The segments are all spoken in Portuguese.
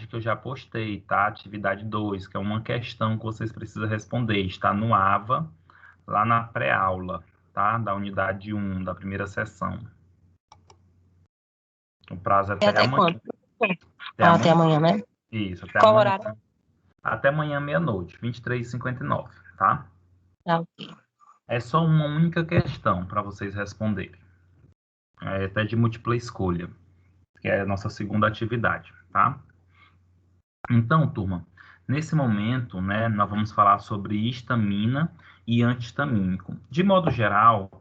que eu já postei, tá? Atividade 2, que é uma questão que vocês precisam responder. Está no AVA, lá na pré-aula, tá? Da unidade 1, da primeira sessão. O prazo é E até até amanhã. quando? Até Até amanhã. amanhã, né? Isso, até Qual amanhã. horário? Até amanhã, meia-noite, 23h59, tá? Tá, ok. É só uma única questão para vocês responderem. É até de múltipla escolha, que é a nossa segunda atividade, tá? Então, turma, nesse momento, né, nós vamos falar sobre histamina e antihistamínico. De modo geral,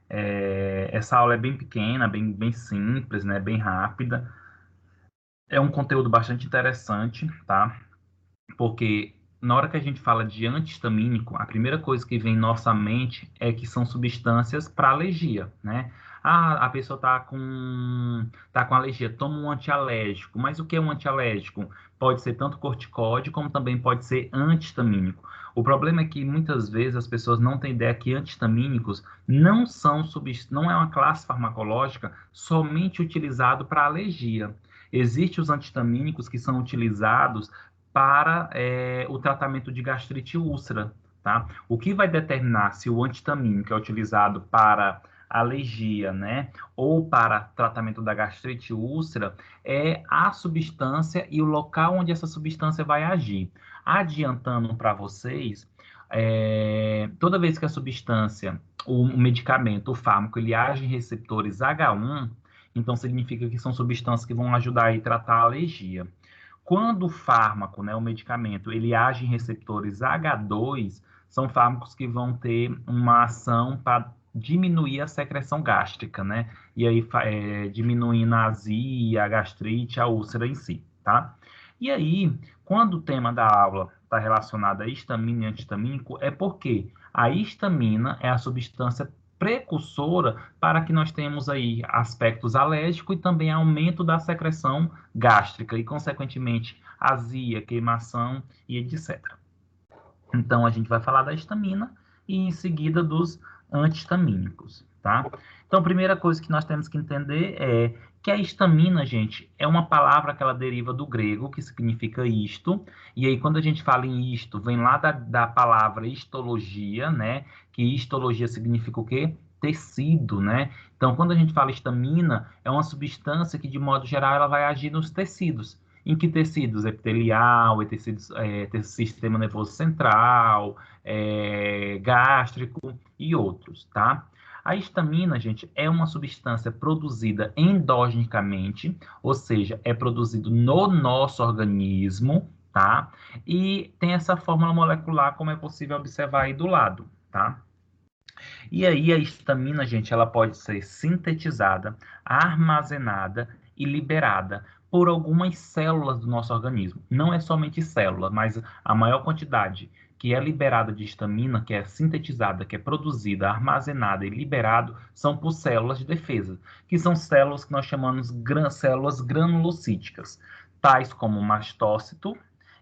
essa aula é bem pequena, bem simples, né, bem rápida. É um conteúdo bastante interessante, tá? Porque na hora que a gente fala de antihistamínico, a primeira coisa que vem em nossa mente é que são substâncias para alergia, né? Ah, a pessoa tá com alergia, toma um antialérgico. Mas o que é um antialérgico? Pode ser tanto corticóide, como também pode ser antihistamínico. O problema é que muitas vezes as pessoas não têm ideia que antihistamínicos não é uma classe farmacológica somente utilizado para alergia. Existem os antihistamínicos que são utilizados para o tratamento de gastrite e úlcera, tá? O que vai determinar se o antihistamínico é utilizado para alergia, né, ou para tratamento da gastrite e úlcera é a substância e o local onde essa substância vai agir. Adiantando para vocês, toda vez que a substância, o medicamento, o fármaco, ele age em receptores H1, então significa que são substâncias que vão ajudar a tratar a alergia. Quando o fármaco, né, o medicamento, ele age em receptores H2, são fármacos que vão ter uma ação para diminuir a secreção gástrica, né? E aí diminuindo a azia, a gastrite, a úlcera em si, tá? E aí, quando o tema da aula está relacionado a histamina e antihistamínico, é porque a histamina é a substância precursora para que nós tenhamos aí aspectos alérgicos e também aumento da secreção gástrica e, consequentemente, azia, queimação e etc. Então, a gente vai falar da histamina e, em seguida, dos antihistamínicos, tá? Então, a primeira coisa que nós temos que entender é que a histamina, gente, é uma palavra que ela deriva do grego, que significa isto, e aí, quando a gente fala em isto, vem lá da palavra histologia, né? Que histologia significa o quê? Tecido, né? Então, quando a gente fala histamina, é uma substância que, de modo geral, ela vai agir nos tecidos. Em que tecidos? Epitelial, tecidos, sistema nervoso central, gástrico e outros, tá? A histamina, gente, é uma substância produzida endogenicamente, ou seja, é produzido no nosso organismo, tá? E tem essa fórmula molecular, como é possível observar aí do lado, tá? E aí a histamina, gente, ela pode ser sintetizada, armazenada e liberada por algumas células do nosso organismo. Não é somente célula, mas a maior quantidade que é liberada de histamina, que é sintetizada, que é produzida, armazenada e liberado, são por células de defesa, que são células que nós chamamos células granulocíticas, tais como mastócito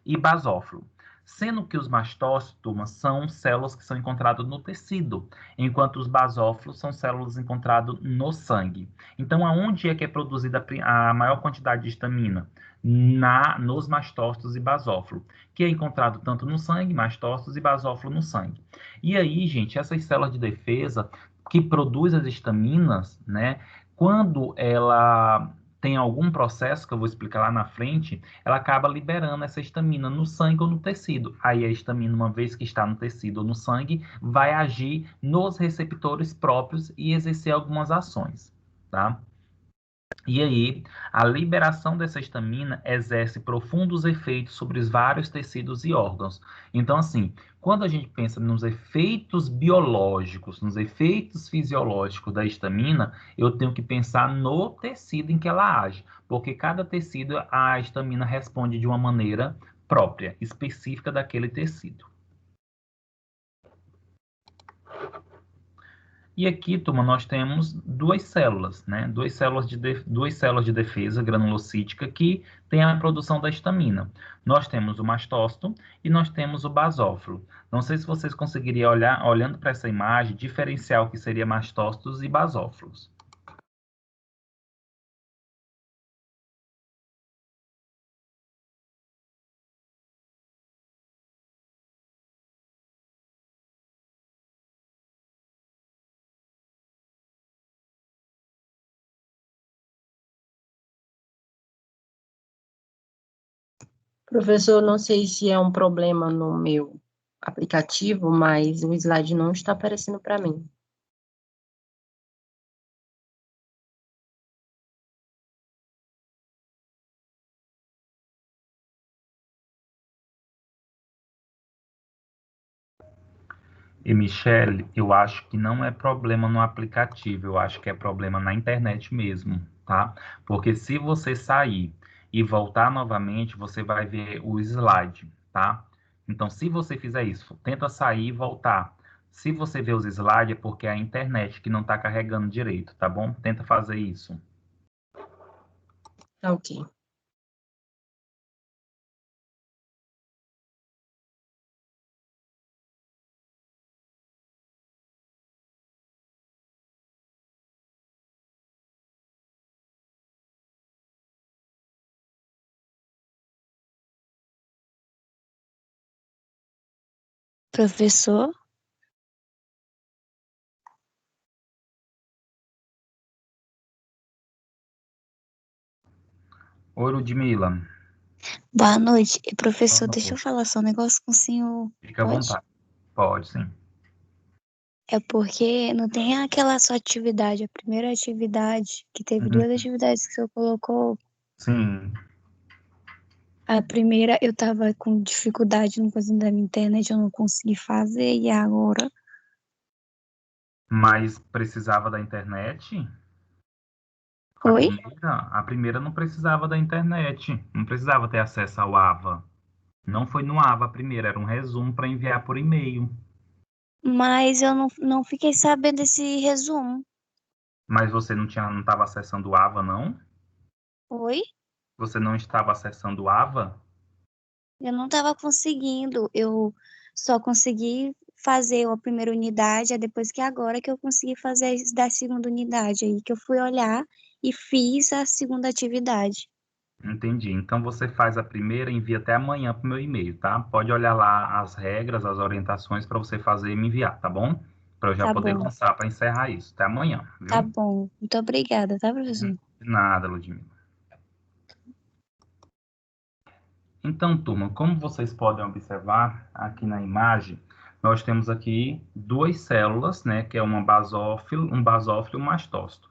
e basófilo. Sendo que os mastócitos, turma, são células que são encontradas no tecido, enquanto os basófilos são células encontradas no sangue. Então, aonde é que é produzida a maior quantidade de histamina? Nos mastócitos e basófilo, que é encontrado tanto no sangue, mastócitos e basófilo no sangue. E aí, gente, essas células de defesa que produzem as histaminas, né, quando ela tem algum processo que eu vou explicar lá na frente, ela acaba liberando essa histamina no sangue ou no tecido. Aí a histamina, uma vez que está no tecido ou no sangue, vai agir nos receptores próprios e exercer algumas ações, tá? E aí, a liberação dessa histamina exerce profundos efeitos sobre os vários tecidos e órgãos. Então, assim, quando a gente pensa nos efeitos biológicos, nos efeitos fisiológicos da histamina, eu tenho que pensar no tecido em que ela age, porque cada tecido, a histamina responde de uma maneira própria, específica daquele tecido. E aqui, turma, nós temos duas células, né? Duas células de defesa granulocítica que tem a produção da histamina. Nós temos o mastócito e nós temos o basófilo. Não sei se vocês conseguiriam olhar, olhando para essa imagem, diferenciar o que seria mastócitos e basófilos. Professor, não sei se é um problema no meu aplicativo, mas o slide não está aparecendo para mim. E, Michele, eu acho que não é problema no aplicativo, eu acho que é problema na internet mesmo, tá? Porque se você sair e voltar novamente, você vai ver o slide, tá? Então, se você fizer isso, tenta sair e voltar. Se você vê os slides, é porque é a internet que não está carregando direito, tá bom? Tenta fazer isso. Tá ok. Professor, Oi, Ludmila. boa noite. Professor, Boa deixa eu noite. falar só um negócio com o senhor. Fica à Pode? vontade. Pode, sim. É porque não tem aquela só atividade, a primeira atividade, que teve duas Uhum. atividades que o senhor colocou. Sim, A primeira eu tava com dificuldade no coisa da minha internet, eu não consegui fazer, e agora? mas precisava da internet? Oi? A primeira não precisava da internet, não precisava ter acesso ao AVA. Não foi no AVA a primeira, era um resumo para enviar por e-mail. Mas eu não fiquei sabendo desse resumo. Mas você não estava acessando o AVA, não? Oi? Você não estava acessando o AVA? Eu não tava conseguindo, eu só consegui fazer a primeira unidade, é depois que agora que eu consegui fazer da segunda unidade, aí que eu fui olhar e fiz a segunda atividade. Entendi. Então você faz a primeira e envia até amanhã para o meu e-mail, tá? Pode olhar lá as regras, as orientações para você fazer e me enviar, tá bom? Para eu já poder lançar para encerrar isso. Até amanhã, Tá viu? bom. Muito obrigada, tá, professor? De nada, Ludmila. Então, turma, como vocês podem observar aqui na imagem, nós temos aqui duas células, né, que é um basófilo e um mastócito.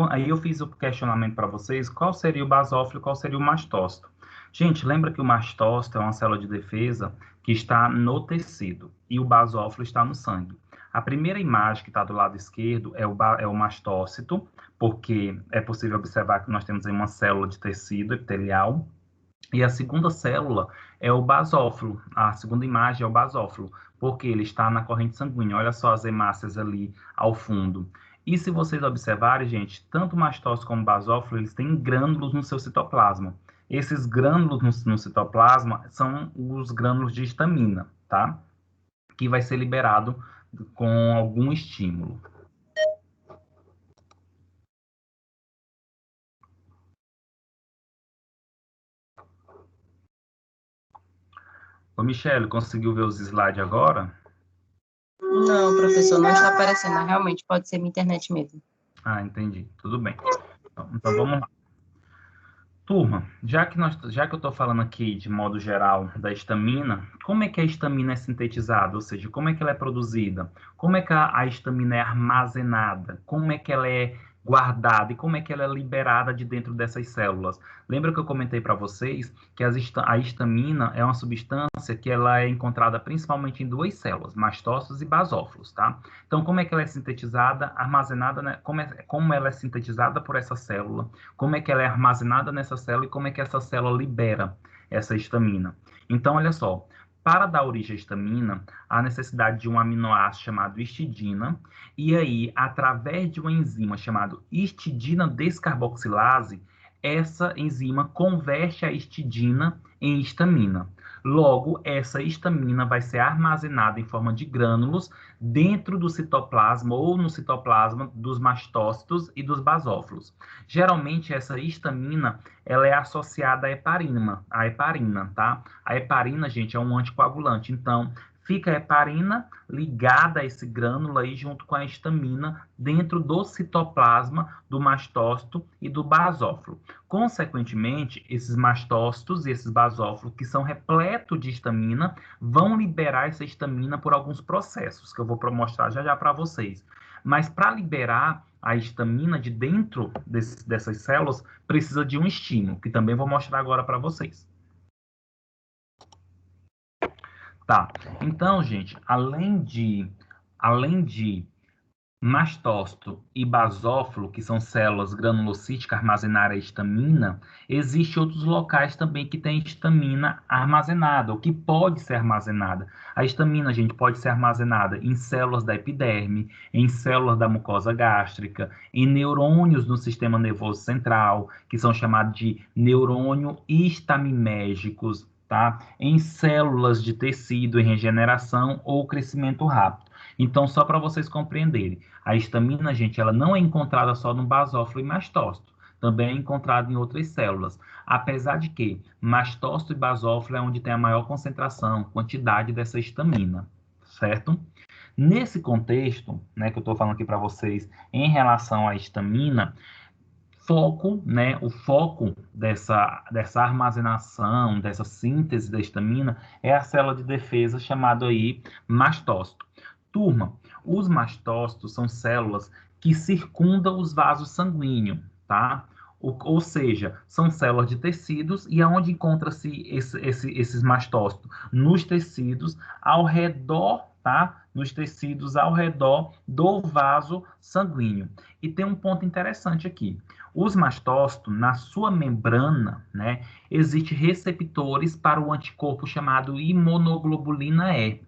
Aí eu fiz o questionamento para vocês, qual seria o basófilo e qual seria o mastócito. Gente, lembra que o mastócito é uma célula de defesa que está no tecido e o basófilo está no sangue. A primeira imagem que está do lado esquerdo é o mastócito, porque é possível observar que nós temos aí uma célula de tecido epitelial, e a segunda célula é o basófilo. A segunda imagem é o basófilo, porque ele está na corrente sanguínea. Olha só as hemácias ali ao fundo. E se vocês observarem, gente, tanto o mastócito como o basófilo, eles têm grânulos no seu citoplasma. Esses grânulos no citoplasma são os grânulos de histamina, tá? Que vai ser liberado com algum estímulo. Ô, Michele, conseguiu ver os slides agora? Não, professor, não está aparecendo. Realmente pode ser minha internet mesmo. Ah, entendi. Tudo bem. Então vamos lá. Turma, já que eu estou falando aqui de modo geral da histamina, como é que a histamina é sintetizada? Ou seja, como é que ela é produzida? Como é que a histamina é armazenada? Como é que ela é guardada? E como é que ela é liberada de dentro dessas células? Lembra que eu comentei para vocês que a histamina é uma substância que ela é encontrada principalmente em duas células, mastócitos e basófilos, tá? Então, como é que ela é sintetizada, armazenada, né? Como ela é sintetizada por essa célula? Como é que ela é armazenada nessa célula e como é que essa célula libera essa histamina. Então, olha só, para dar origem à histamina, há necessidade de um aminoácido chamado histidina, e aí, através de uma enzima chamada histidina descarboxilase, essa enzima converte a histidina em histamina. Logo, essa histamina vai ser armazenada em forma de grânulos dentro do citoplasma ou no citoplasma dos mastócitos e dos basófilos. Geralmente, essa histamina ela é associada à heparina, tá? A heparina, gente, é um anticoagulante. Então, fica a heparina ligada a esse grânulo aí junto com a histamina dentro do citoplasma do mastócito e do basófilo. Consequentemente, esses mastócitos e esses basófilos, que são repletos de histamina, vão liberar essa histamina por alguns processos, que eu vou mostrar já já para vocês. Mas para liberar a histamina de dentro dessas células, precisa de um estímulo, que também vou mostrar agora para vocês. Tá, então, gente, além de mastócito e basófilo, que são células granulocíticas armazenarem a histamina, existem outros locais também que tem histamina armazenada, ou que pode ser armazenada. A histamina, gente, pode ser armazenada em células da epiderme, em células da mucosa gástrica, em neurônios no sistema nervoso central, que são chamados de neurônio histamimérgicos, tá? Em células de tecido em regeneração ou crescimento rápido. Então, só para vocês compreenderem, a histamina, gente, ela não é encontrada só no basófilo e mastócito, também é encontrada em outras células. Apesar de que mastócito e basófilo é onde tem a maior concentração, quantidade dessa histamina, certo? Nesse contexto, né, que eu estou falando aqui para vocês, em relação à histamina, o foco dessa armazenação, dessa síntese da histamina, é a célula de defesa chamada aí mastócito. Turma, os mastócitos são células que circundam os vasos sanguíneos, tá? Ou seja, são células de tecidos e aonde encontra-se esses mastócitos? Nos tecidos ao redor, tá? Nos tecidos ao redor do vaso sanguíneo. E tem um ponto interessante aqui. Os mastócitos, na sua membrana, né, existem receptores para o anticorpo chamado imunoglobulina E.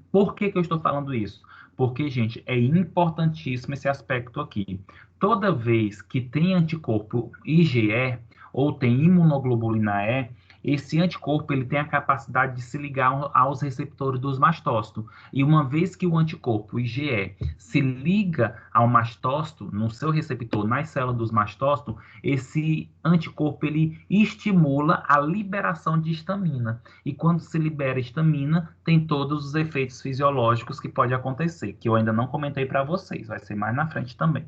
Por que eu estou falando isso? Porque, gente, é importantíssimo esse aspecto aqui. Toda vez que tem anticorpo IgE ou tem imunoglobulina E, esse anticorpo ele tem a capacidade de se ligar aos receptores dos mastócitos. E uma vez que o anticorpo IgE se liga ao mastócito, no seu receptor, nas células dos mastócitos, esse anticorpo ele estimula a liberação de histamina. E quando se libera histamina, tem todos os efeitos fisiológicos que pode acontecer, que eu ainda não comentei para vocês, vai ser mais na frente também.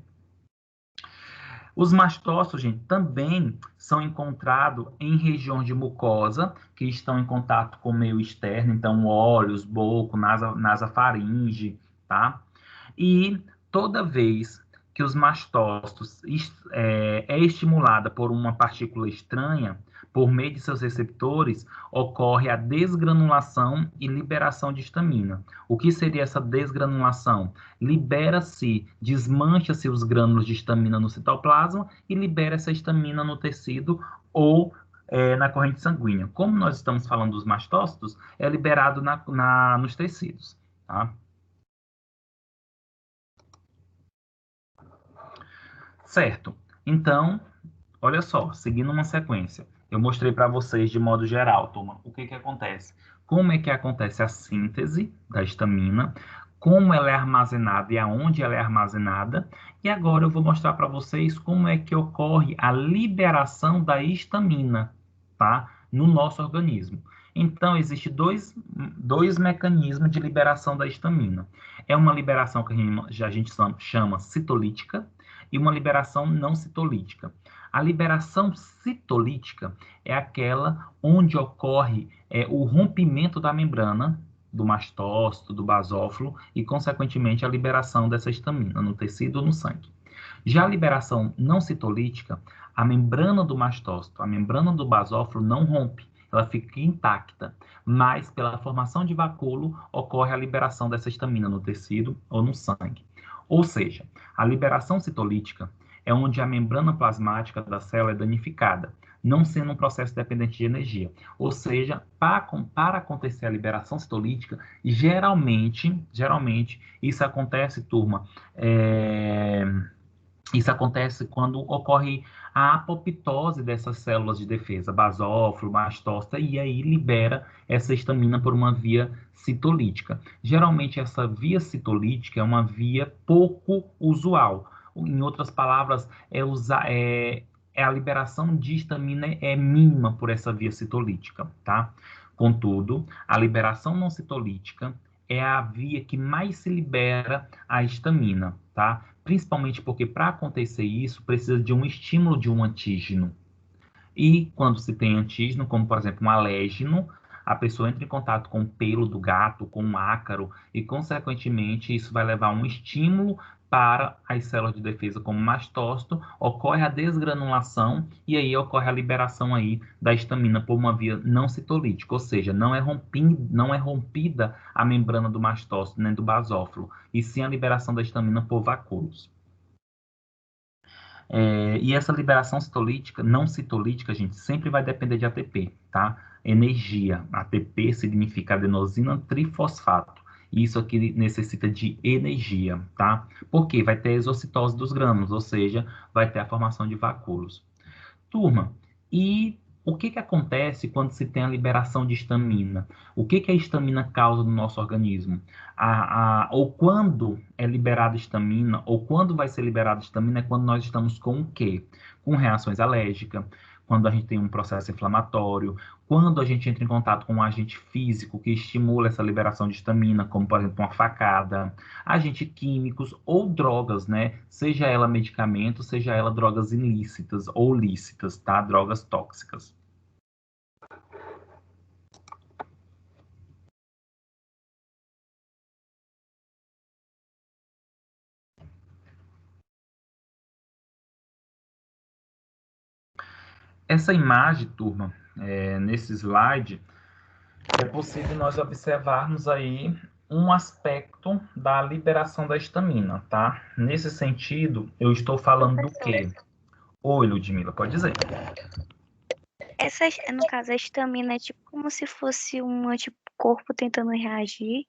Os mastócitos, gente, também são encontrados em regiões de mucosa, que estão em contato com o meio externo, então olhos, boca, nasofaringe, tá? E toda vez que os mastócitos é estimulada por uma partícula estranha, por meio de seus receptores, ocorre a desgranulação e liberação de histamina. O que seria essa desgranulação? Libera-se, desmancha-se os grânulos de histamina no citoplasma e libera essa histamina no tecido ou na corrente sanguínea. Como nós estamos falando dos mastócitos, é liberado nos tecidos, tá? Certo. Então, olha só, seguindo uma sequência, eu mostrei para vocês de modo geral, turma, o que acontece. Como é que acontece a síntese da histamina, como ela é armazenada e aonde ela é armazenada, e agora eu vou mostrar para vocês como é que ocorre a liberação da histamina, tá? No nosso organismo. Então, existem dois mecanismos de liberação da histamina. É uma liberação que a gente chama citolítica, e uma liberação não citolítica. A liberação citolítica é aquela onde ocorre o rompimento da membrana do mastócito, do basófilo e, consequentemente, a liberação dessa histamina no tecido ou no sangue. Já a liberação não citolítica, a membrana do mastócito, a membrana do basófilo não rompe, ela fica intacta, mas pela formação de vacúolo ocorre a liberação dessa histamina no tecido ou no sangue. Ou seja, a liberação citolítica é onde a membrana plasmática da célula é danificada, não sendo um processo dependente de energia. Ou seja, para acontecer a liberação citolítica, geralmente, isso acontece, turma, isso acontece quando ocorre a apoptose dessas células de defesa, basófilo, mastócito, e aí libera essa histamina por uma via citolítica. Geralmente, essa via citolítica é uma via pouco usual. Em outras palavras, a liberação de histamina é mínima por essa via citolítica, tá? Contudo, a liberação não citolítica é a via que mais se libera a histamina, tá? Principalmente porque para acontecer isso, precisa de um estímulo de um antígeno, E quando se tem antígeno, como por exemplo um alérgeno, a pessoa entra em contato com o pelo do gato, com um ácaro, e consequentemente isso vai levar a um estímulo para as células de defesa como mastócito, ocorre a desgranulação e aí ocorre a liberação aí da histamina por uma via não citolítica, ou seja, não é rompida a membrana do mastócito nem do basófilo, e sim a liberação da histamina por vacúolos. E essa liberação citolítica, não citolítica, gente, sempre vai depender de ATP, tá? Energia. ATP significa adenosina trifosfato. Isso aqui necessita de energia, tá? Porque vai ter a exocitose dos grânulos, ou seja, vai ter a formação de vacúolos. Turma, e o que acontece quando se tem a liberação de histamina? O que a histamina causa no nosso organismo? Ou quando é liberada histamina, ou quando vai ser liberada histamina, é quando nós estamos com o quê? Com reações alérgicas, quando a gente tem um processo inflamatório, quando a gente entra em contato com um agente físico que estimula essa liberação de histamina, como, por exemplo, uma facada, agentes químicos ou drogas, né? Seja ela medicamento, seja ela drogas ilícitas ou lícitas, tá? Drogas tóxicas. Essa imagem, turma, nesse slide, é possível nós observarmos aí um aspecto da liberação da histamina, tá? Nesse sentido, eu estou falando do quê? Oi, Ludmila, pode dizer. No caso, a histamina é tipo como se fosse um anticorpo tentando reagir.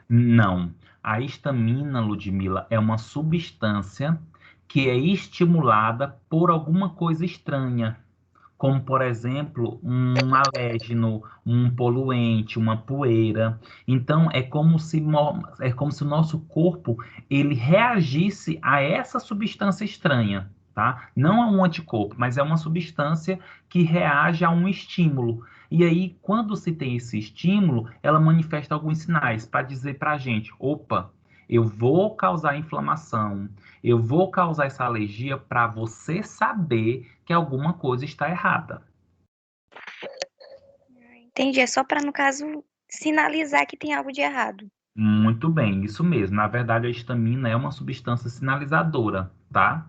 Não. A histamina, Ludmila, é uma substância que é estimulada por alguma coisa estranha, como, por exemplo, um alérgeno, um poluente, uma poeira. Então, é como se o nosso corpo ele reagisse a essa substância estranha, tá? Não é um anticorpo, mas é uma substância que reage a um estímulo. E aí, quando se tem esse estímulo, ela manifesta alguns sinais para dizer para a gente: opa, eu vou causar inflamação, eu vou causar essa alergia para você saber que alguma coisa está errada. Entendi. É só para, no caso, sinalizar que tem algo de errado. Muito bem, isso mesmo. Na verdade, a histamina é uma substância sinalizadora, tá?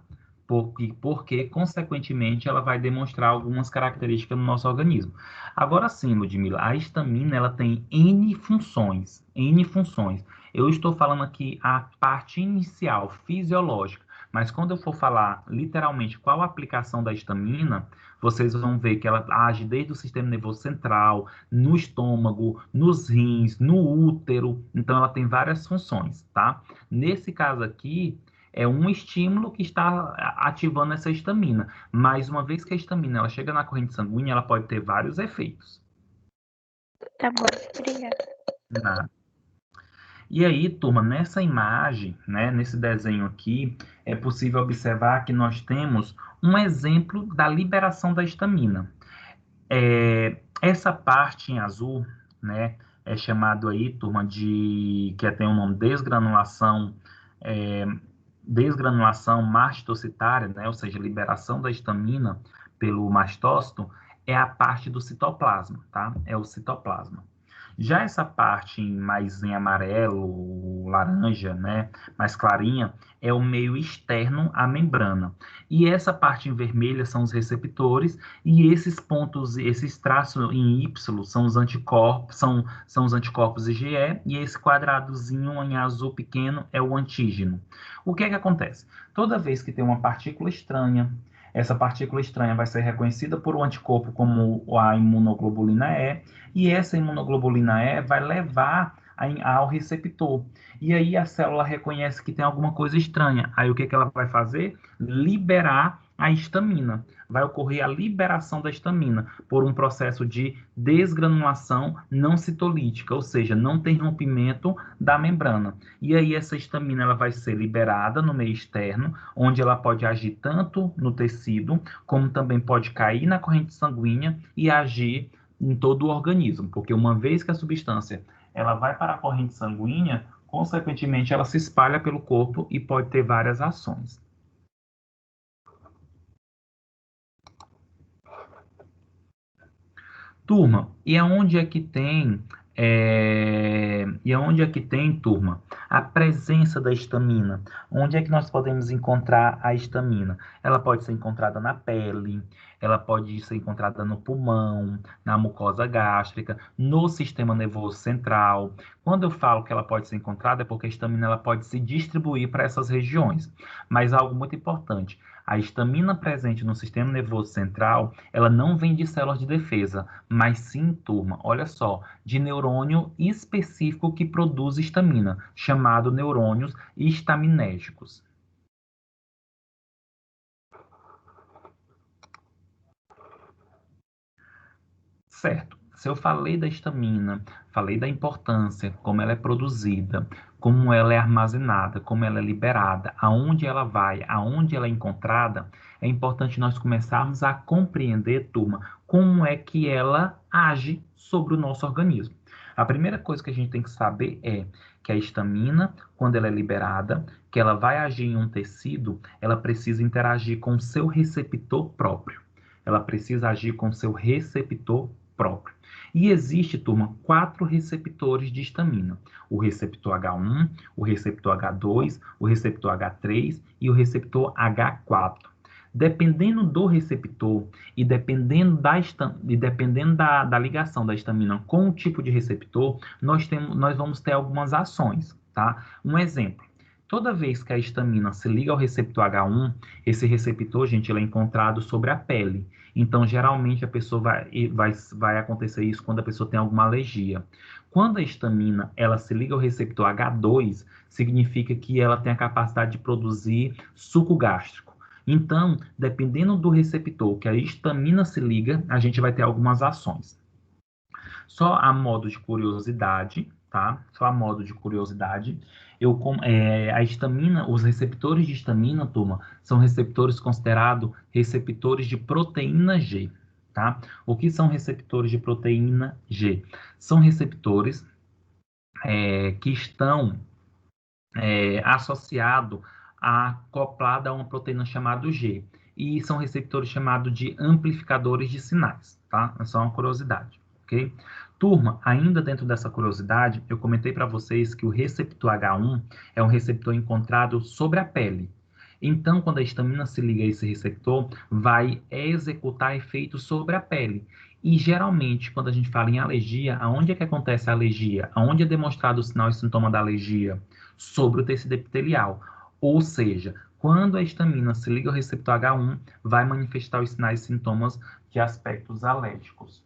Porque, consequentemente, ela vai demonstrar algumas características no nosso organismo. Agora sim, Ludmila, a histamina ela tem N funções, N funções. Eu estou falando aqui a parte inicial, fisiológica, mas quando eu for falar literalmente qual a aplicação da histamina, vocês vão ver que ela age desde o sistema nervoso central, no estômago, nos rins, no útero. Então, ela tem várias funções, tá? Nesse caso aqui, é um estímulo que está ativando essa histamina. Mas uma vez que a histamina ela chega na corrente sanguínea, ela pode ter vários efeitos. Tá bom, obrigada. Nada. E aí, turma, nessa imagem, né, nesse desenho aqui, é possível observar que nós temos um exemplo da liberação da histamina. Essa parte em azul, né, é chamado aí, turma, que tem o nome desgranulação mastocitária, né, ou seja, liberação da histamina pelo mastócito, é a parte do citoplasma, tá? É o citoplasma. Já essa parte mais em amarelo, laranja, né, mais clarinha, é o meio externo à membrana. E essa parte em vermelha são os receptores, e esses pontos, esses traços em Y são os anticorpos, são os anticorpos IgE, e esse quadradozinho em azul pequeno é o antígeno. O que é que acontece? Toda vez que tem uma partícula estranha, essa partícula estranha vai ser reconhecida por um anticorpo como a imunoglobulina E, e essa imunoglobulina E vai levar ao receptor. E aí a célula reconhece que tem alguma coisa estranha. Aí o que ela vai fazer? Liberar a histamina. Vai ocorrer a liberação da histamina por um processo de desgranulação não citolítica, ou seja, não tem rompimento da membrana. E aí essa histamina ela vai ser liberada no meio externo, onde ela pode agir tanto no tecido, como também pode cair na corrente sanguínea e agir em todo o organismo, porque uma vez que a substância ela vai para a corrente sanguínea, consequentemente ela se espalha pelo corpo e pode ter várias ações. Turma, e aonde é que tem, turma, a presença da histamina? Onde é que nós podemos encontrar a histamina? Ela pode ser encontrada na pele, ela pode ser encontrada no pulmão, na mucosa gástrica, no sistema nervoso central. Quando eu falo que ela pode ser encontrada, é porque a histamina ela pode se distribuir para essas regiões. Mas algo muito importante, a histamina presente no sistema nervoso central, ela não vem de células de defesa, mas sim, turma, olha só, de neurônio específico que produz histamina, chamado neurônios histaminérgicos. Certo. Se eu falei da histamina, falei da importância, como ela é produzida, como ela é armazenada, como ela é liberada, aonde ela vai, aonde ela é encontrada, é importante nós começarmos a compreender, turma, como é que ela age sobre o nosso organismo. A primeira coisa que a gente tem que saber é que a histamina, quando ela é liberada, que ela vai agir em um tecido, ela precisa interagir com o seu receptor próprio. Ela precisa agir com o seu receptor próprio. E existe, turma, 4 receptores de histamina. O receptor H1, o receptor H2, o receptor H3 e o receptor H4. Dependendo do receptor e dependendo da ligação da histamina com o tipo de receptor, nós vamos ter algumas ações, tá? Um exemplo. Toda vez que a histamina se liga ao receptor H1, esse receptor, gente, ele é encontrado sobre a pele. Então, geralmente, a pessoa vai acontecer isso quando a pessoa tem alguma alergia. Quando a histamina ela se liga ao receptor H2, significa que ela tem a capacidade de produzir suco gástrico. Então, dependendo do receptor que a histamina se liga, a gente vai ter algumas ações. Só a modo de curiosidade, tá? Só a modo de curiosidade, a histamina, os receptores de histamina, turma, são receptores considerados receptores de proteína G, tá? O que são receptores de proteína G? São receptores que estão associados acoplado a uma proteína chamada G. E são receptores chamados de amplificadores de sinais, tá? É só uma curiosidade, ok? Turma, ainda dentro dessa curiosidade, eu comentei para vocês que o receptor H1 é um receptor encontrado sobre a pele. Então, quando a histamina se liga a esse receptor, vai executar efeitos sobre a pele. E, geralmente, quando a gente fala em alergia, aonde é que acontece a alergia? Aonde é demonstrado o sinal e sintoma da alergia? Sobre o tecido epitelial. Ou seja, quando a histamina se liga ao receptor H1, vai manifestar os sinais e sintomas de aspectos alérgicos.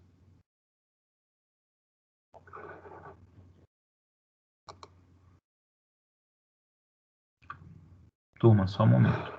Turma, só um momento.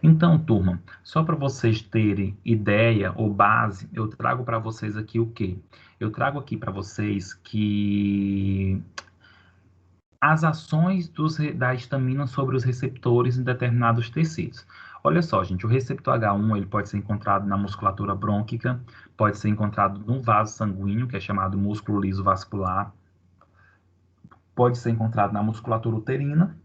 Então, turma, só para vocês terem ideia ou base, eu trago para vocês aqui o quê? Eu trago aqui para vocês que as ações da histamina sobre os receptores em determinados tecidos. Olha só, gente, o receptor H1 ele pode ser encontrado na musculatura brônquica, pode ser encontrado no vaso sanguíneo, que é chamado músculo liso vascular, pode ser encontrado na musculatura uterina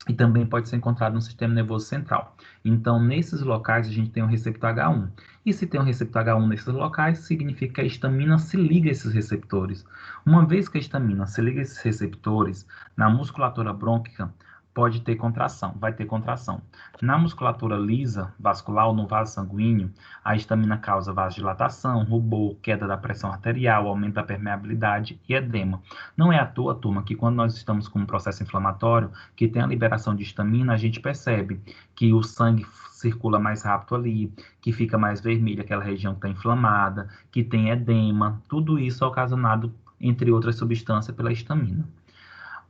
e também pode ser encontrado no sistema nervoso central. Então, nesses locais, a gente tem o receptor H1. E se tem um receptor H1 nesses locais, significa que a histamina se liga a esses receptores. Uma vez que a histamina se liga a esses receptores, na musculatura brônquica, pode ter contração, vai ter contração. Na musculatura lisa, vascular ou no vaso sanguíneo, a histamina causa vasodilatação, rubor, queda da pressão arterial, aumento da permeabilidade e edema. Não é à toa, turma, que quando nós estamos com um processo inflamatório, que tem a liberação de histamina, a gente percebe que o sangue circula mais rápido ali, que fica mais vermelha aquela região que está inflamada, que tem edema, tudo isso é ocasionado, entre outras substâncias, pela histamina.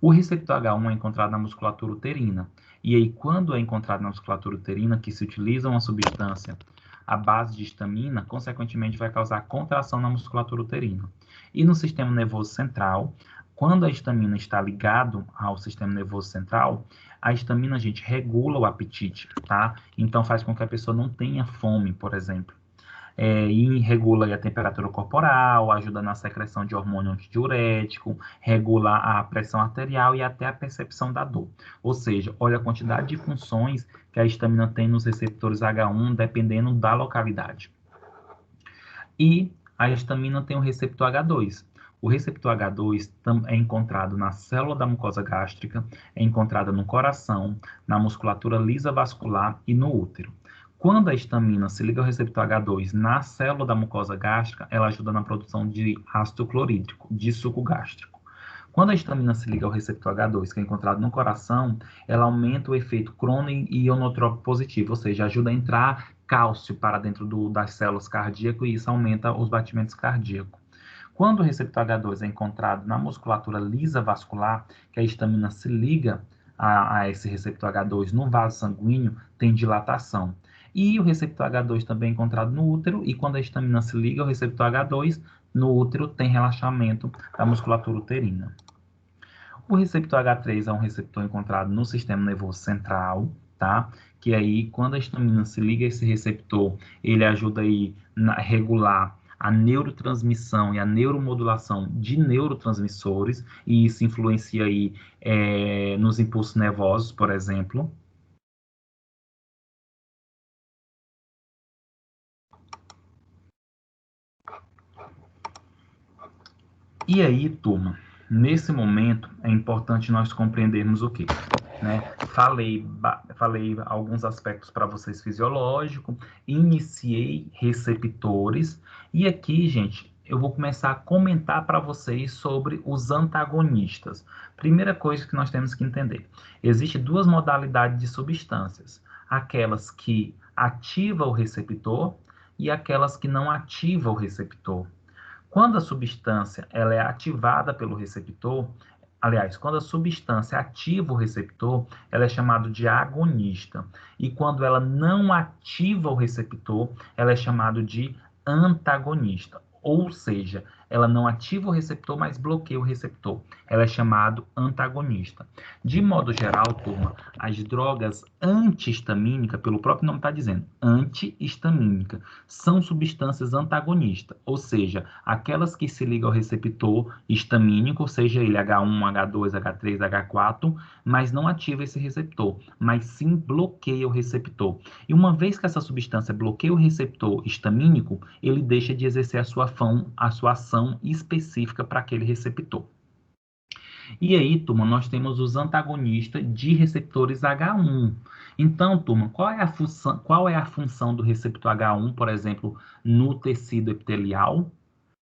O receptor H1 é encontrado na musculatura uterina. E aí, quando é encontrado na musculatura uterina, que se utiliza uma substância à base de histamina, consequentemente vai causar contração na musculatura uterina. E no sistema nervoso central, quando a histamina está ligado ao sistema nervoso central, a histamina, a gente, regula o apetite, tá? Então faz com que a pessoa não tenha fome, por exemplo. E regula a temperatura corporal, ajuda na secreção de hormônio antidiurético, regula a pressão arterial e até a percepção da dor. Ou seja, olha a quantidade de funções que a histamina tem nos receptores H1, dependendo da localidade. E a histamina tem o receptor H2. O receptor H2 é encontrado na célula da mucosa gástrica, é encontrado no coração, na musculatura lisa vascular e no útero. Quando a histamina se liga ao receptor H2 na célula da mucosa gástrica, ela ajuda na produção de ácido clorídrico, de suco gástrico. Quando a histamina se liga ao receptor H2, que é encontrado no coração, ela aumenta o efeito crono-ionotrópico positivo, ou seja, ajuda a entrar cálcio para dentro das células cardíacas e isso aumenta os batimentos cardíacos. Quando o receptor H2 é encontrado na musculatura lisa vascular, que a histamina se liga a esse receptor H2 no vaso sanguíneo, tem dilatação. E o receptor H2 também é encontrado no útero, e quando a histamina se liga ao receptor H2, no útero tem relaxamento da musculatura uterina. O receptor H3 é um receptor encontrado no sistema nervoso central, tá? Que aí, quando a histamina se liga a esse receptor, ele ajuda aí a regular a neurotransmissão e a neuromodulação de neurotransmissores, e isso influencia aí nos impulsos nervosos, por exemplo. E aí, turma, nesse momento é importante nós compreendermos o quê? Falei alguns aspectos para vocês fisiológicos, iniciei receptores, e aqui, gente, eu vou começar a comentar para vocês sobre os antagonistas. Primeira coisa que nós temos que entender, existem duas modalidades de substâncias, aquelas que ativam o receptor e aquelas que não ativam o receptor. Quando a substância ela é ativada pelo receptor, aliás, quando a substância ativa o receptor, ela é chamada de agonista. E quando ela não ativa o receptor, ela é chamada de antagonista. Ou seja, ela não ativa o receptor, mas bloqueia o receptor. Ela é chamada antagonista. De modo geral, turma, as drogas antihistamínicas, pelo próprio nome está dizendo, antihistamínica, são substâncias antagonistas, ou seja, aquelas que se ligam ao receptor histamínico, seja ele H1, H2, H3, H4, mas não ativa esse receptor, mas sim bloqueia o receptor. E uma vez que essa substância bloqueia o receptor histamínico, ele deixa de exercer a sua ação específica para aquele receptor. E aí, turma, nós temos os antagonistas de receptores H1. Então, turma, qual é a função do receptor H1, por exemplo, no tecido epitelial?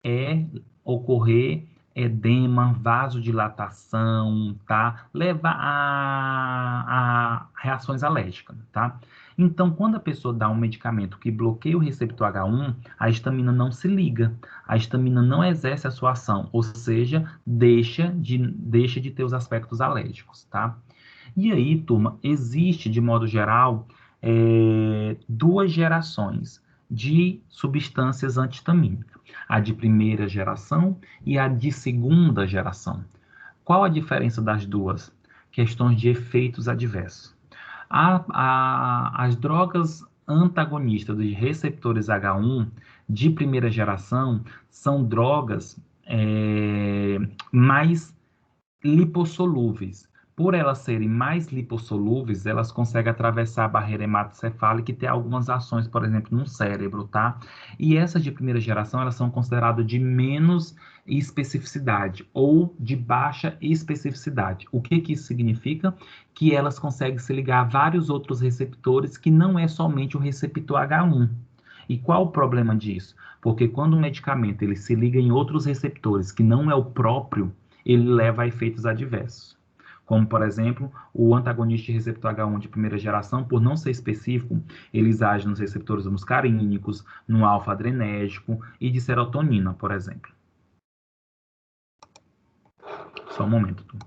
É ocorrer edema, vasodilatação, tá? Leva a reações alérgicas, tá? Então, quando a pessoa dá um medicamento que bloqueia o receptor H1, a histamina não se liga, a histamina não exerce a sua ação, ou seja, deixa de ter os aspectos alérgicos, tá? E aí, turma, existe, de modo geral, duas gerações de substâncias antihistamínicas, a de primeira geração e a de segunda geração. Qual a diferença das duas? Questões de efeitos adversos. As drogas antagonistas de receptores H1 de primeira geração são drogas mais lipossolúveis. Por elas serem mais lipossolúveis, elas conseguem atravessar a barreira hematocefálica e ter algumas ações, por exemplo, no cérebro, tá? E essas de primeira geração, elas são consideradas de menos especificidade ou de baixa especificidade. O que que isso significa? Que elas conseguem se ligar a vários outros receptores que não é somente o receptor H1. E qual o problema disso? Porque quando o medicamento ele se liga em outros receptores que não é o próprio, ele leva a efeitos adversos. Como, por exemplo, o antagonista de receptor H1 de primeira geração, por não ser específico, eles agem nos receptores muscarínicos, no alfa-adrenérgico e de serotonina, por exemplo. Só um momento, tu.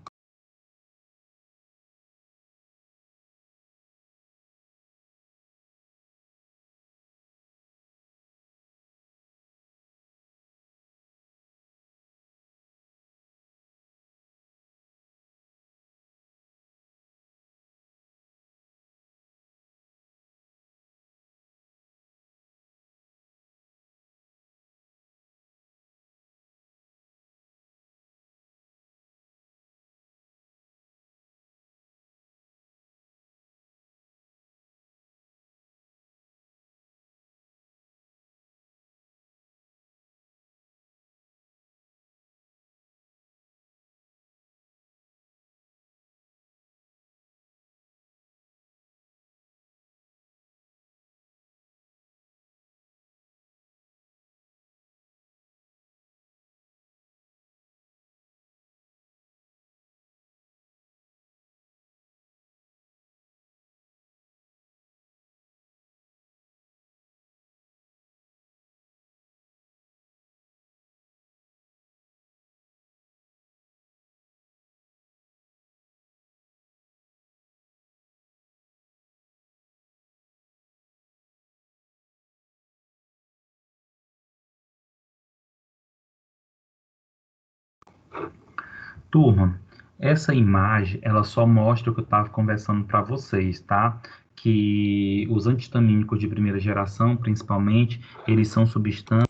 Turma, essa imagem, ela só mostra o que eu estava conversando para vocês, tá? Que os antihistamínicos de primeira geração, principalmente, eles são substâncias,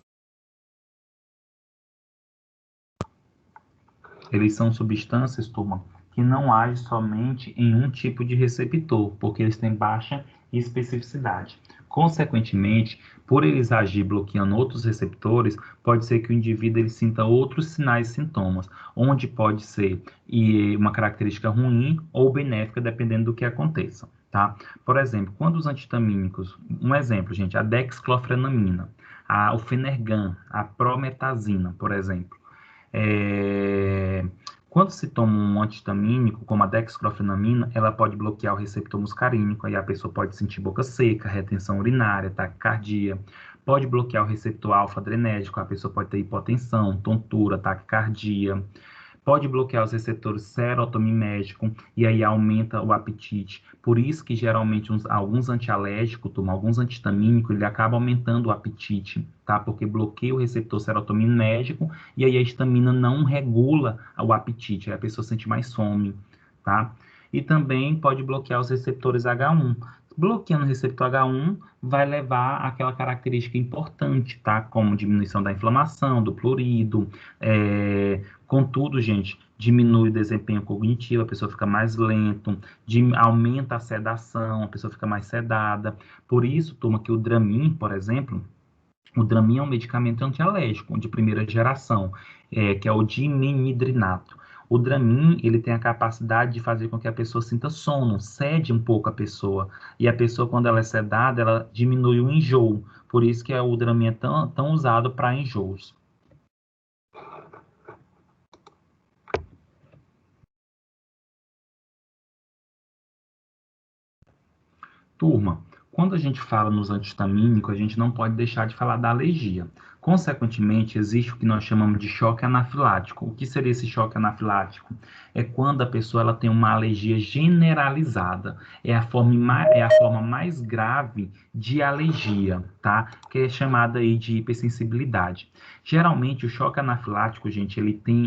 turma, que não agem somente em um tipo de receptor, porque eles têm baixa especificidade. Consequentemente, por eles agir bloqueando outros receptores, pode ser que o indivíduo ele sinta outros sinais e sintomas, onde pode ser uma característica ruim ou benéfica, dependendo do que aconteça, tá? Por exemplo, quando os antihistamínicos, um exemplo, gente, a dexclofenamina, o Fenergan, a prometazina, por exemplo, quando se toma um antihistamínico, como a dexclofenamina, ela pode bloquear o receptor muscarínico, aí a pessoa pode sentir boca seca, retenção urinária, taquicardia. Pode bloquear o receptor alfa-adrenérgico, a pessoa pode ter hipotensão, tontura, taquicardia. Pode bloquear os receptores serotoninérgicos e aí aumenta o apetite. Por isso que geralmente alguns antialérgicos, alguns antihistamínicos, ele acaba aumentando o apetite, tá? Porque bloqueia o receptor serotoninérgico e aí a histamina não regula o apetite, aí a pessoa sente mais fome, tá? E também pode bloquear os receptores H1. Bloqueando o receptor H1 vai levar àquela característica importante, tá? Como diminuição da inflamação, do prurido, contudo, gente, diminui o desempenho cognitivo, a pessoa fica mais lento, aumenta a sedação, a pessoa fica mais sedada. Por isso, turma, que o Dramin, por exemplo, o Dramin é um medicamento antialérgico de primeira geração, que é o dimenhidrinato. O Dramin, ele tem a capacidade de fazer com que a pessoa sinta sono, cede um pouco a pessoa. E a pessoa, quando ela é sedada, ela diminui o enjoo. Por isso que o Dramin é tão usado para enjoos. Turma, quando a gente fala nos antihistamínicos, a gente não pode deixar de falar da alergia. Consequentemente, existe o que nós chamamos de choque anafilático. O que seria esse choque anafilático? É quando a pessoa ela tem uma alergia generalizada. É a forma mais grave de alergia, tá? Que é chamada aí de hipersensibilidade. Geralmente, o choque anafilático, gente,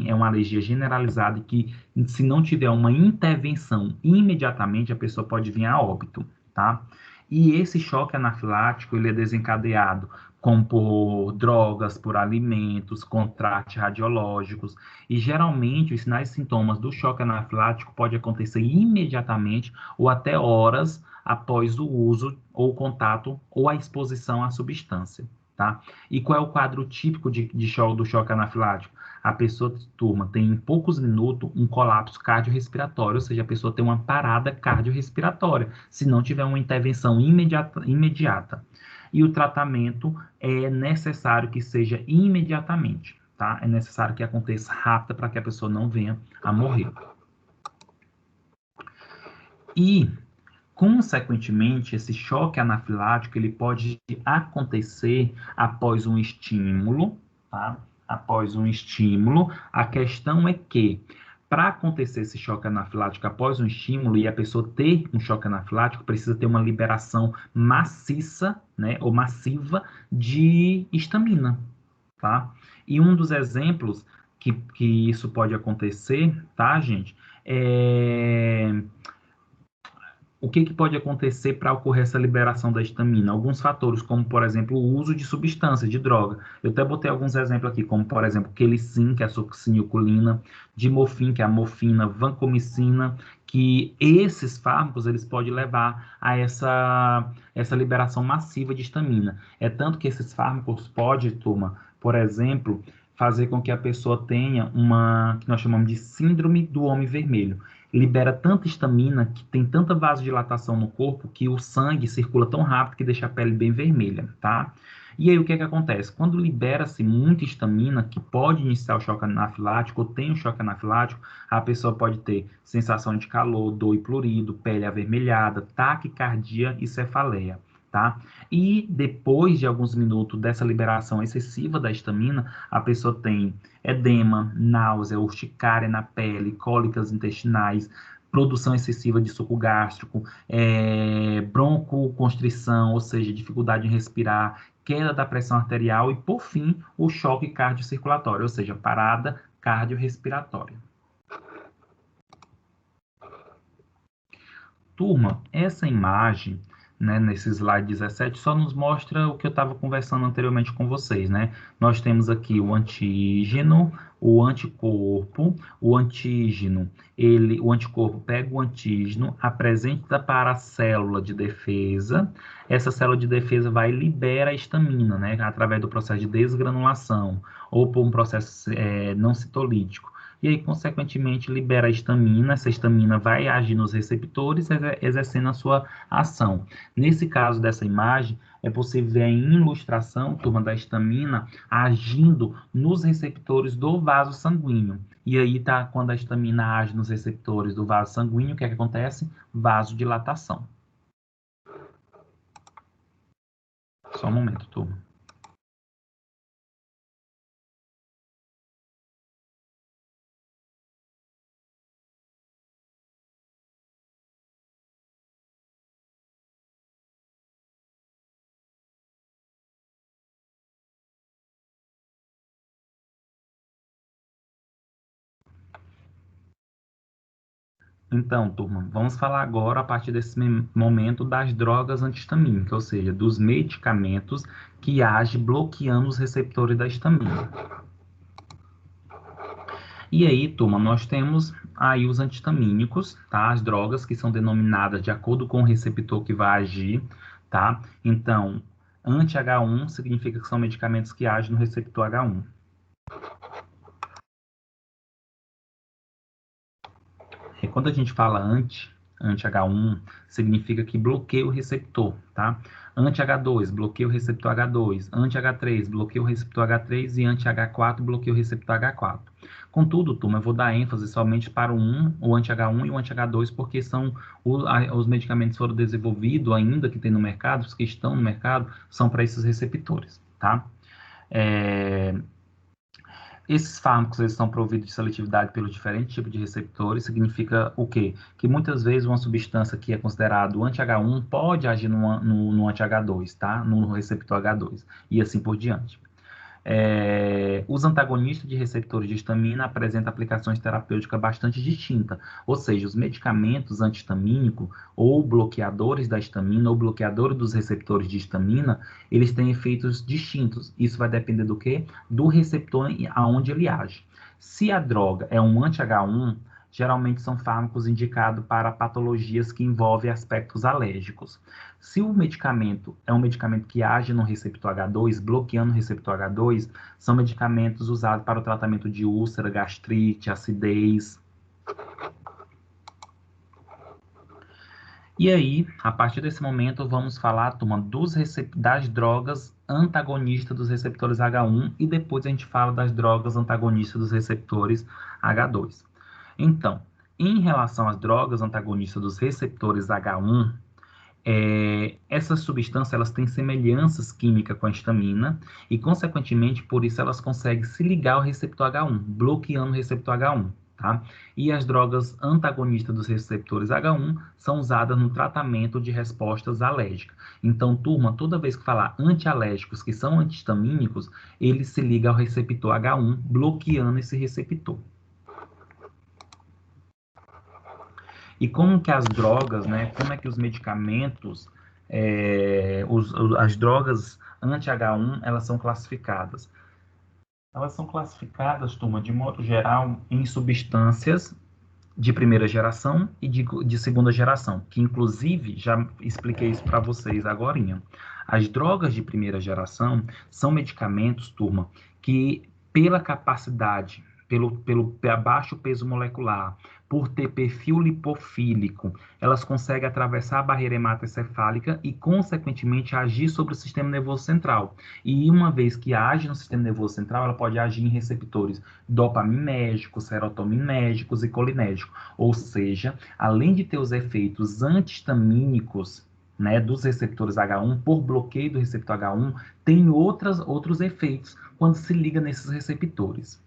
é uma alergia generalizada que, se não tiver uma intervenção imediatamente, a pessoa pode vir a óbito. Tá? E esse choque anafilático ele é desencadeado como por drogas, por alimentos, contrastes radiológicos. E geralmente os sinais e sintomas do choque anafilático pode acontecer imediatamente ou até horas após o uso ou contato ou a exposição à substância, tá? E qual é o quadro típico do choque anafilático? A pessoa, turma, tem em poucos minutos um colapso cardiorrespiratório, ou seja, a pessoa tem uma parada cardiorrespiratória, se não tiver uma intervenção imediata. E o tratamento é necessário que seja imediatamente, tá? É necessário que aconteça rápido para que a pessoa não venha a morrer. E, consequentemente, esse choque anafilático ele pode acontecer após um estímulo, tá? Após um estímulo. A questão é que, para acontecer esse choque anafilático após um estímulo e a pessoa ter um choque anafilático, precisa ter uma liberação maciça, né, ou massiva de histamina, tá? E um dos exemplos que isso pode acontecer, tá, gente, o que pode acontecer para ocorrer essa liberação da histamina? Alguns fatores, como, por exemplo, o uso de substância, de droga. Eu até botei alguns exemplos aqui, como, por exemplo, quelicin, que é a succinilcolina, dimorfin, que é a morfina, vancomicina, que esses fármacos, eles podem levar a essa liberação massiva de histamina. É tanto que esses fármacos podem, turma, por exemplo, fazer com que a pessoa tenha uma, que nós chamamos de síndrome do homem vermelho. Libera tanta histamina, que tem tanta vasodilatação no corpo, que o sangue circula tão rápido que deixa a pele bem vermelha, tá? E aí, o que acontece? Quando libera-se muita histamina, que pode iniciar o choque anafilático, ou tem o choque anafilático, a pessoa pode ter sensação de calor, dor e prurido, pele avermelhada, taquicardia e cefaleia, tá? E depois de alguns minutos dessa liberação excessiva da histamina, a pessoa tem edema, náusea, urticária na pele, cólicas intestinais, produção excessiva de suco gástrico, broncoconstrição, ou seja, dificuldade em respirar, queda da pressão arterial e, por fim, o choque cardiocirculatório, ou seja, parada cardiorrespiratória. Turma, essa imagem, né, nesse slide 17, só nos mostra o que eu estava conversando anteriormente com vocês, né? Nós temos aqui o antígeno, o anticorpo. O antígeno, o anticorpo pega o antígeno, apresenta para a célula de defesa. Essa célula de defesa vai e libera a histamina, né, através do processo de desgranulação ou por um processo não citolítico. E aí, consequentemente, libera a histamina. Essa histamina vai agir nos receptores, exercendo a sua ação. Nesse caso dessa imagem, é possível ver a ilustração, turma, da histamina agindo nos receptores do vaso sanguíneo. E aí, tá, quando a histamina age nos receptores do vaso sanguíneo, o que acontece? Vasodilatação. Só um momento, turma. Então, turma, vamos falar agora, a partir desse momento, das drogas antihistamínicas, ou seja, dos medicamentos que agem bloqueando os receptores da histamina. E aí, turma, nós temos aí os antihistamínicos, tá? As drogas que são denominadas de acordo com o receptor que vai agir, tá? Então, anti-H1 significa que são medicamentos que agem no receptor H1. E quando a gente fala anti-H1, significa que bloqueia o receptor, tá? Anti-H2, bloqueia o receptor H2. Anti-H3, bloqueia o receptor H3. E anti-H4, bloqueia o receptor H4. Contudo, turma, eu vou dar ênfase somente para o anti-H1 e o anti-H2, porque são os medicamentos que foram desenvolvidos ainda, que tem no mercado, os que estão no mercado, são para esses receptores, tá? Esses fármacos eles são providos de seletividade pelos diferentes tipos de receptores. Significa o quê? Que muitas vezes uma substância que é considerada anti-H1 pode agir no anti-H2, tá? No receptor H2, e assim por diante. Os antagonistas de receptores de histamina apresentam aplicações terapêuticas bastante distintas, ou seja, os medicamentos antihistamínicos ou bloqueadores da histamina ou bloqueadores dos receptores de histamina, eles têm efeitos distintos. Isso vai depender do quê? Do receptor aonde ele age. Se a droga é um anti-H1, geralmente são fármacos indicados para patologias que envolvem aspectos alérgicos. Se o medicamento é um medicamento que age no receptor H2, bloqueando o receptor H2, são medicamentos usados para o tratamento de úlcera, gastrite, acidez. E aí, a partir desse momento, vamos falar, turma, das drogas antagonistas dos receptores H1 e depois a gente fala das drogas antagonistas dos receptores H2. Então, em relação às drogas antagonistas dos receptores H1, essas substâncias elas têm semelhanças químicas com a histamina e, consequentemente, por isso elas conseguem se ligar ao receptor H1, bloqueando o receptor H1. Tá? E as drogas antagonistas dos receptores H1 são usadas no tratamento de respostas alérgicas. Então, turma, toda vez que falar antialérgicos que são antihistamínicos, ele se liga ao receptor H1, bloqueando esse receptor. E como que as drogas, né, como é que os medicamentos, as drogas anti-H1, elas são classificadas? Elas são classificadas, turma, de modo geral, em substâncias de primeira geração e de segunda geração, que inclusive já expliquei isso para vocês agorinha. As drogas de primeira geração são medicamentos, turma, que pela capacidade, pelo baixo peso molecular, por ter perfil lipofílico, elas conseguem atravessar a barreira hematoencefálica e, consequentemente, agir sobre o sistema nervoso central. E uma vez que age no sistema nervoso central, ela pode agir em receptores dopaminérgicos, serotoninérgicos e colinérgicos. Ou seja, além de ter os efeitos antihistamínicos, né, dos receptores H1, por bloqueio do receptor H1, tem outros efeitos quando se liga nesses receptores.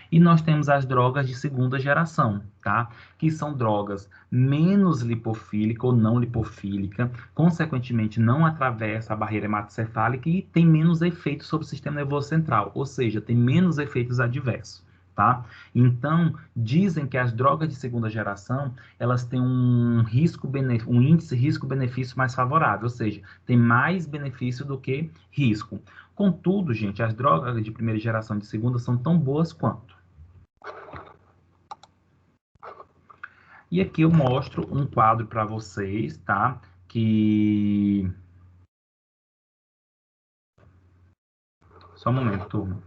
E nós temos as drogas de segunda geração, tá? Que são drogas menos lipofílicas ou não lipofílica, consequentemente não atravessa a barreira hematoencefálica e tem menos efeito sobre o sistema nervoso central, ou seja, tem menos efeitos adversos. Tá? Então, dizem que as drogas de segunda geração, elas têm um índice risco-benefício mais favorável, ou seja, tem mais benefício do que risco. Contudo, gente, as drogas de primeira geração e de segunda são tão boas quanto. E aqui eu mostro um quadro para vocês, tá? Só um momento, turma.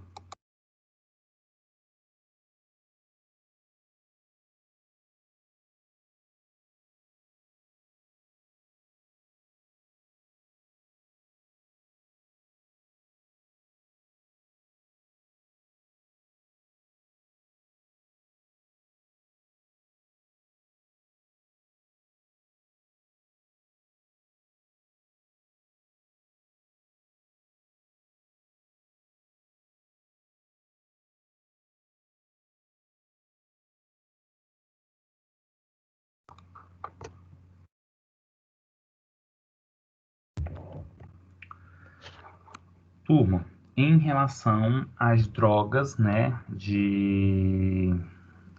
Turma, em relação às drogas, né, de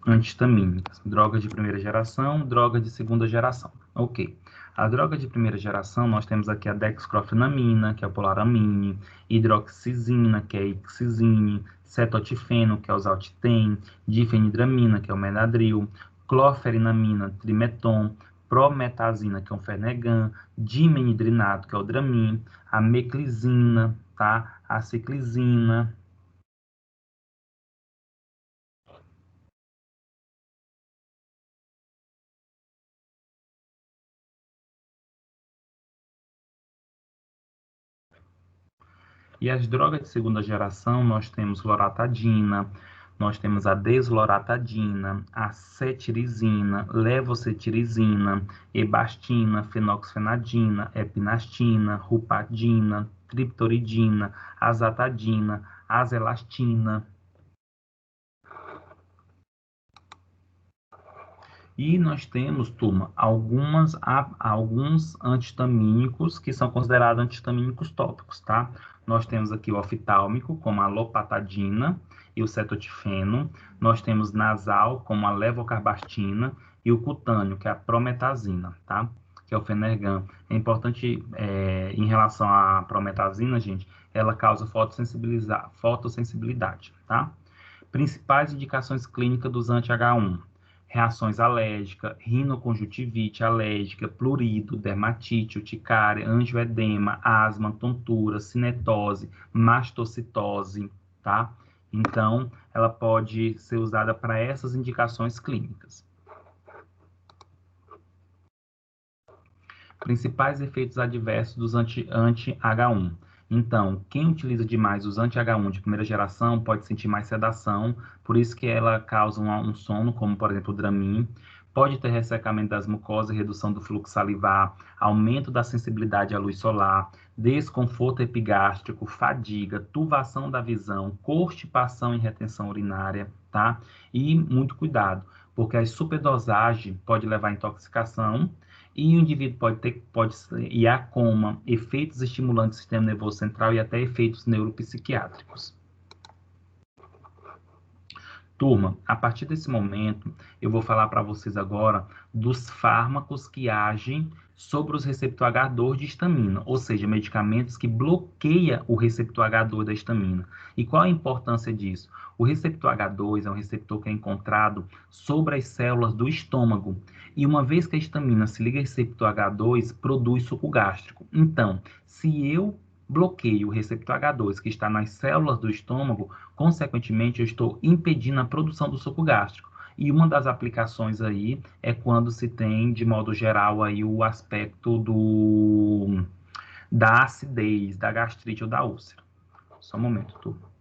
antihistamínicas, drogas de primeira geração, drogas de segunda geração. Ok. A droga de primeira geração, nós temos aqui a dexcrofenamina, que é o polaramine, hidroxizina, que é a ixizine, cetotifeno, que é o Zaltitem, difenidramina, que é o Menadril, cloferinamina, trimeton, prometazina, que é o Fenergan, dimenhidrinato, que é o Dramin, a meclizina, tá? A ciclizina. E as drogas de segunda geração, nós temos loratadina, nós temos a desloratadina, a cetirizina, levocetirizina, ebastina, fenoxfenadina, epinastina, rupadina, triptoridina, azatadina, azelastina. E nós temos, turma, alguns antihistamínicos que são considerados antihistamínicos tópicos, tá? Nós temos aqui o oftálmico, como a lopatadina e o cetotifeno. Nós temos nasal, como a levocarbastina, e o cutâneo, que é a prometazina, tá? Que é o Fenergan. É importante, em relação à prometazina, gente, ela causa fotossensibilidade, tá? Principais indicações clínicas dos anti-H1: reações alérgicas, rinoconjuntivite alérgica, plurido, dermatite, urticária, angioedema, asma, tontura, cinetose, mastocitose, tá? Então, ela pode ser usada para essas indicações clínicas. Principais efeitos adversos dos anti-H1. Então, quem utiliza demais os anti-H1 de primeira geração pode sentir mais sedação, por isso que ela causa um sono, como por exemplo o Dramin. Pode ter ressecamento das mucosas, redução do fluxo salivar, aumento da sensibilidade à luz solar, desconforto epigástrico, fadiga, turvação da visão, constipação e retenção urinária, tá? E muito cuidado, porque a superdosagem pode levar à intoxicação, e o indivíduo pode ir a coma, efeitos estimulantes do sistema nervoso central e até efeitos neuropsiquiátricos. Turma, a partir desse momento, eu vou falar para vocês agora dos fármacos que agem sobre os receptor H2 de histamina, ou seja, medicamentos que bloqueiam o receptor H2 da histamina. E qual a importância disso? O receptor H2 é um receptor que é encontrado sobre as células do estômago. E uma vez que a histamina se liga ao receptor H2, produz suco gástrico. Então, se eu bloqueio o receptor H2 que está nas células do estômago, consequentemente, eu estou impedindo a produção do suco gástrico. E uma das aplicações aí é quando se tem, de modo geral, aí o aspecto da acidez, da gastrite ou da úlcera. Só um momento, turma.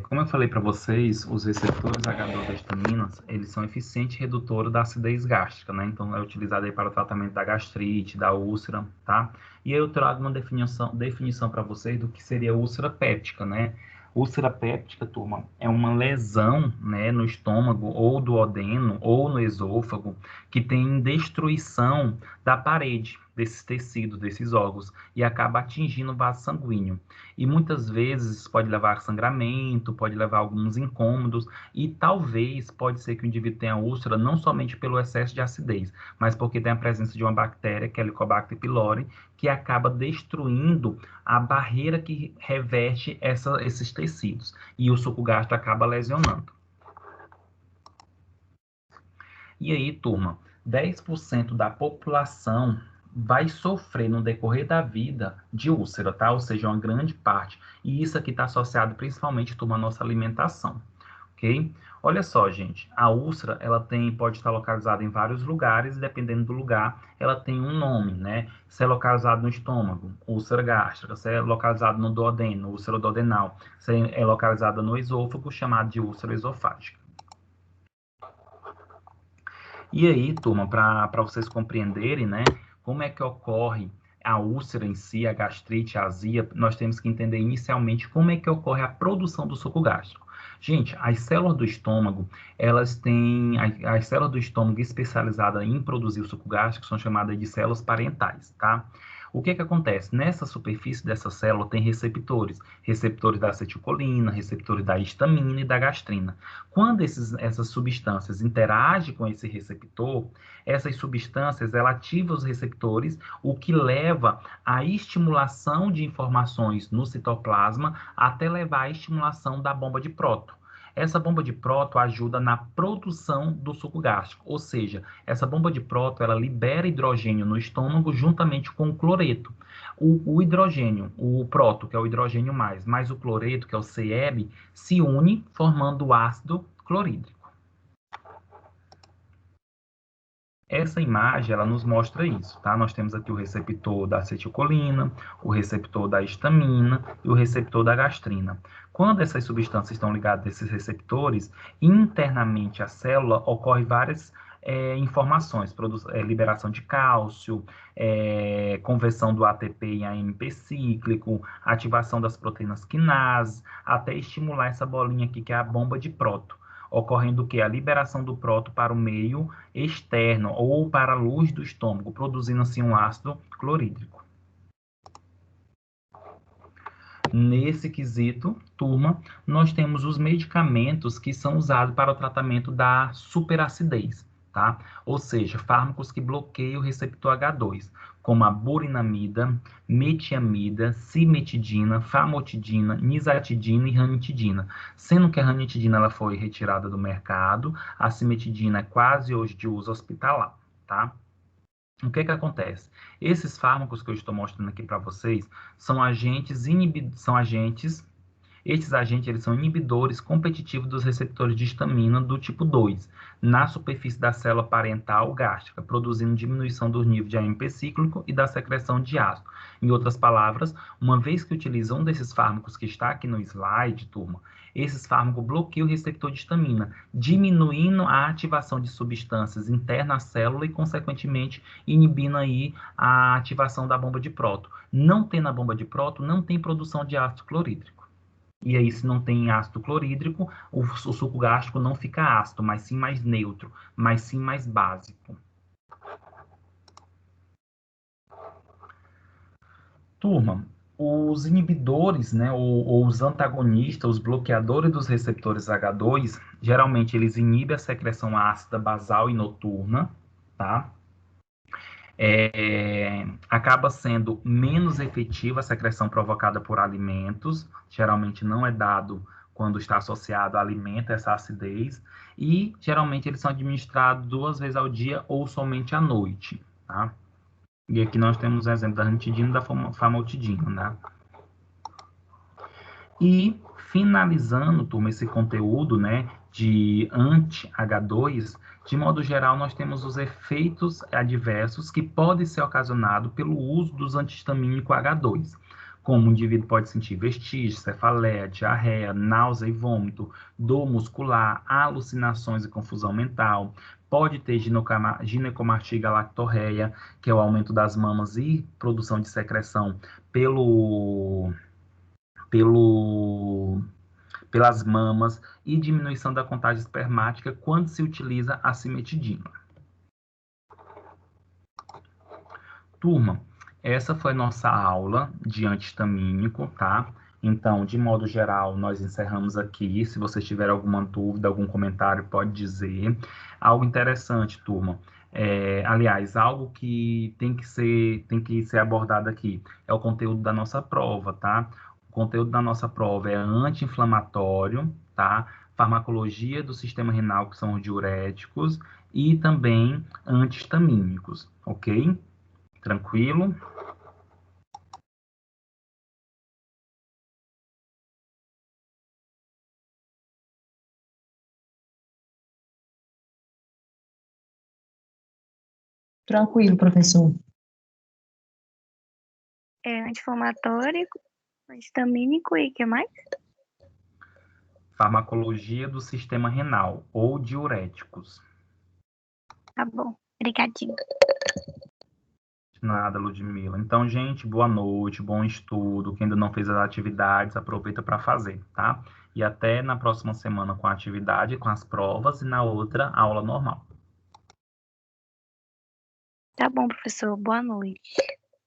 Como eu falei para vocês, os receptores H2 da histamina, eles são eficientes redutores da acidez gástrica, né? Então, é utilizado aí para o tratamento da gastrite, da úlcera, tá? E aí eu trago uma definição para vocês do que seria úlcera péptica, né? Úlcera péptica, turma, é uma lesão, né, no estômago ou do duodeno ou no esôfago que tem destruição da parede desses tecidos, desses órgãos, e acaba atingindo o vaso sanguíneo. E muitas vezes pode levar a sangramento, pode levar a alguns incômodos, e talvez pode ser que o indivíduo tenha úlcera não somente pelo excesso de acidez, mas porque tem a presença de uma bactéria, que é a Helicobacter pylori, que acaba destruindo a barreira que reveste esses tecidos, e o suco gástrico acaba lesionando. E aí, turma, 10% da população vai sofrer no decorrer da vida de úlcera, tá? Ou seja, uma grande parte. E isso aqui está associado principalmente, turma, à nossa alimentação, ok? Olha só, gente, a úlcera, ela pode estar localizada em vários lugares, e dependendo do lugar, ela tem um nome, né? Se é localizado no estômago, úlcera gástrica; se é localizado no duodeno, úlcera duodenal; se é localizada no esôfago, chamado de úlcera esofágica. E aí, turma, para vocês compreenderem, né, como é que ocorre a úlcera em si, a gastrite, a azia, nós temos que entender inicialmente como é que ocorre a produção do suco gástrico. Gente, as células do estômago, elas têm, as células do estômago especializadas em produzir o suco gástrico são chamadas de células parentais, tá? O que acontece? Nessa superfície dessa célula tem receptores, receptores da acetilcolina, receptores da histamina e da gastrina. Quando essas substâncias interagem com esse receptor, essas substâncias elas ativam os receptores, o que leva à estimulação de informações no citoplasma até levar à estimulação da bomba de próton. Essa bomba de próton ajuda na produção do suco gástrico, ou seja, essa bomba de próton ela libera hidrogênio no estômago juntamente com o cloreto. O hidrogênio, o próton, que é o hidrogênio mais o cloreto, que é o CL, se une formando o ácido clorídrico. Essa imagem, ela nos mostra isso, tá? Nós temos aqui o receptor da acetilcolina, o receptor da histamina e o receptor da gastrina. Quando essas substâncias estão ligadas a esses receptores, internamente à célula ocorrem várias informações, liberação de cálcio, conversão do ATP em AMP cíclico, ativação das proteínas quinase, até estimular essa bolinha aqui, que é a bomba de próton, ocorrendo o quê? A liberação do próton para o meio externo ou para a luz do estômago, produzindo assim um ácido clorídrico. Nesse quesito, turma, nós temos os medicamentos que são usados para o tratamento da superacidez, tá? Ou seja, fármacos que bloqueiam o receptor H2, como a burinamida, metiamida, cimetidina, famotidina, nizatidina e ranitidina. Sendo que a ranitidina ela foi retirada do mercado, a cimetidina é quase hoje de uso hospitalar, tá? O que acontece? Esses fármacos que eu estou mostrando aqui para vocês são esses agentes eles são inibidores competitivos dos receptores de histamina do tipo 2, na superfície da célula parental gástrica, produzindo diminuição do nível de AMP cíclico e da secreção de ácido. Em outras palavras, uma vez que utilizam um desses fármacos que está aqui no slide, turma, esses fármacos bloqueiam o receptor de histamina, diminuindo a ativação de substâncias internas à célula e, consequentemente, inibindo aí a ativação da bomba de próton. Não tendo a bomba de próton, não tem produção de ácido clorídrico. E aí, se não tem ácido clorídrico, o suco gástrico não fica ácido, mas sim mais neutro, mas sim mais básico. Turma, os inibidores, né, ou os antagonistas, os bloqueadores dos receptores H2, geralmente eles inibem a secreção ácida basal e noturna, tá? Acaba sendo menos efetiva a secreção provocada por alimentos, geralmente não é dado quando está associado a alimento, essa acidez, e geralmente eles são administrados 2 vezes ao dia ou somente à noite, tá? E aqui nós temos o exemplo da ranitidina e da famotidina, né? E finalizando, turma, esse conteúdo, né, de anti-H2, de modo geral, nós temos os efeitos adversos que podem ser ocasionados pelo uso dos antihistamínicos H2, como o indivíduo pode sentir vestígios, cefaleia, diarreia, náusea e vômito, dor muscular, alucinações e confusão mental, pode ter ginecomastia galactorreia, que é o aumento das mamas e produção de secreção pelas mamas e diminuição da contagem espermática quando se utiliza a cimetidina. Turma, essa foi nossa aula de antihistamínico, tá? Então, de modo geral, nós encerramos aqui. Se vocês tiverem alguma dúvida, algum comentário, pode dizer. Algo interessante, turma. Aliás, algo que tem que ser abordado aqui é o conteúdo da nossa prova, tá? O conteúdo da nossa prova é anti-inflamatório, tá? Farmacologia do sistema renal, que são os diuréticos, e também antihistamínicos, ok? Tranquilo? Tranquilo, professor. Anti-inflamatório, anti-histamínico e o que mais? Farmacologia do sistema renal ou diuréticos. Tá bom, obrigadinho. Nada, Ludmila. Então, gente, boa noite, bom estudo. Quem ainda não fez as atividades, aproveita para fazer, tá? E até na próxima semana com a atividade, com as provas, e na outra, aula normal. Tá bom, professor. Boa noite.